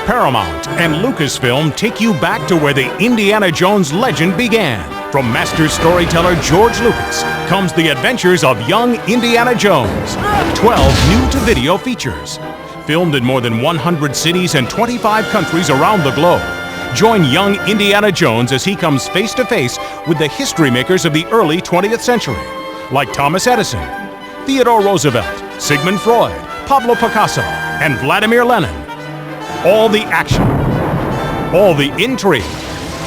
Paramount and Lucasfilm take you back to where the Indiana Jones legend began. From master storyteller George Lucas comes the adventures of young Indiana Jones. 12 new-to-video features. Filmed in more than 100 cities and 25 countries around the globe. Join young Indiana Jones as he comes face-to-face with the history makers of the early 20th century, like Thomas Edison, Theodore Roosevelt, Sigmund Freud, Pablo Picasso, and Vladimir Lenin. All the action, all the intrigue,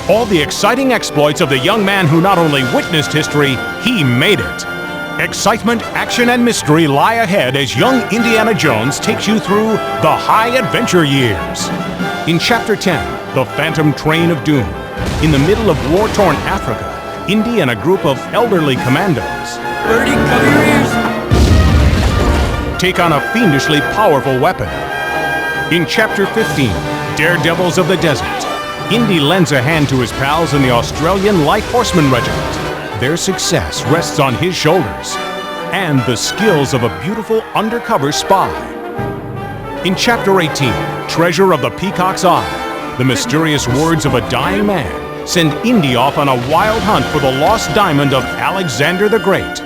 all the exciting exploits of the young man who not only witnessed history, he made it. Excitement, action, and mystery lie ahead as young Indiana Jones takes you through the high adventure years. In Chapter 10, The Phantom Train of Doom, in the middle of war-torn Africa, Indy and a group of elderly commandos Birdie, cover your ears! take on a fiendishly powerful weapon. In Chapter 15, Daredevils of the Desert, Indy lends a hand to his pals in the Australian Light Horseman Regiment. Their success rests on his shoulders and the skills of a beautiful undercover spy. In Chapter 18, Treasure of the Peacock's Eye, the mysterious words of a dying man send Indy off on a wild hunt for the lost diamond of Alexander the Great.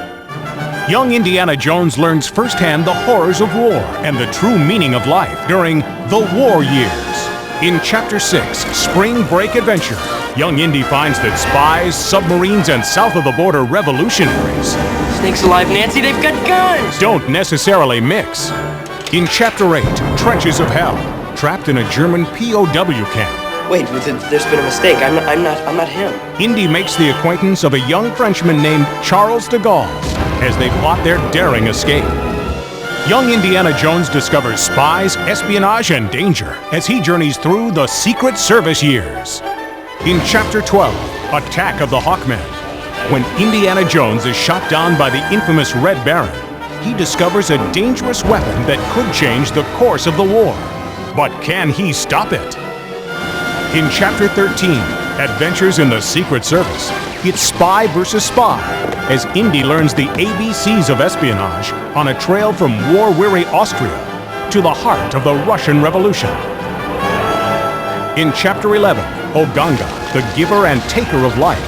Young Indiana Jones learns firsthand the horrors of war and the true meaning of life during the war years. In Chapter 6, Spring Break Adventure, young Indy finds that spies, submarines, and south-of-the-border revolutionaries Snakes alive, Nancy, they've got guns! don't necessarily mix. In Chapter 8, Trenches of Hell, trapped in a German POW camp, Wait, there's been a mistake. I'm not him. Indy makes the acquaintance of a young Frenchman named Charles de Gaulle as they plot their daring escape. Young Indiana Jones discovers spies, espionage, and danger as he journeys through the Secret Service years. In Chapter 12, Attack of the HAWKMEN, when Indiana Jones is shot down by the infamous Red Baron, he discovers a dangerous weapon that could change the course of the war. But can he stop it? In Chapter 13, Adventures in the Secret Service, it's spy versus spy, as Indy learns the ABCs of espionage on a trail from war-weary Austria to the heart of the Russian Revolution. In Chapter 11, Oganga, the giver and taker of life,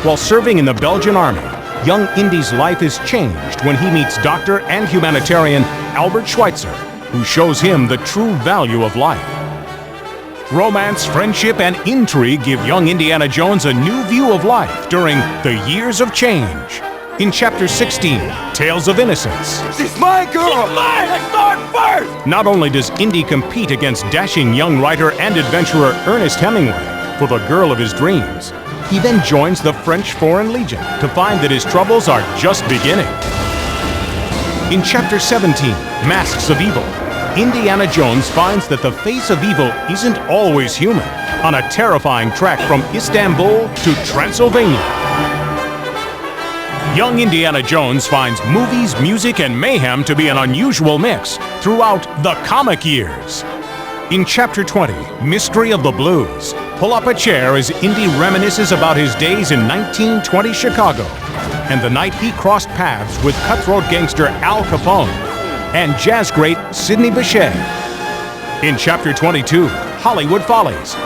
while serving in the Belgian army, young Indy's life is changed when he meets doctor and humanitarian Albert Schweitzer, who shows him the true value of life. Romance, friendship, and intrigue give young Indiana Jones a new view of life during the years of change. In Chapter 16, Tales of Innocence, She's my girl! She's mine! I saw it first! not only does Indy compete against dashing young writer and adventurer Ernest Hemingway for the girl of his dreams, he then joins the French Foreign Legion to find that his troubles are just beginning. In Chapter 17, Masks of Evil, Indiana Jones finds that the face of evil isn't always human on a terrifying trek from Istanbul to Transylvania. Young Indiana Jones finds movies, music, and mayhem to be an unusual mix throughout the comic years. In Chapter 20, Mystery of the Blues, pull up a chair as Indy reminisces about his days in 1920 Chicago and the night he crossed paths with cutthroat gangster Al Capone and jazz great Sidney Bechet. In Chapter 22, Hollywood Follies,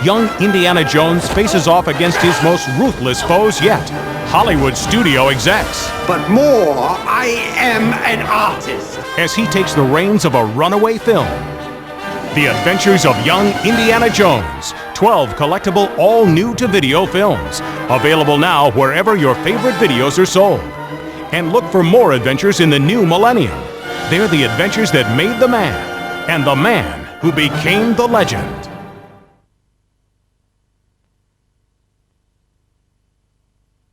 young Indiana Jones faces off against his most ruthless foes yet, Hollywood studio execs. But more, I am an artist. As he takes the reins of a runaway film. The Adventures of Young Indiana Jones, 12 collectible all new-to-video films, available now wherever your favorite videos are sold. And look for more adventures in the new millennium. They're the adventures that made the man, and the man who became the legend.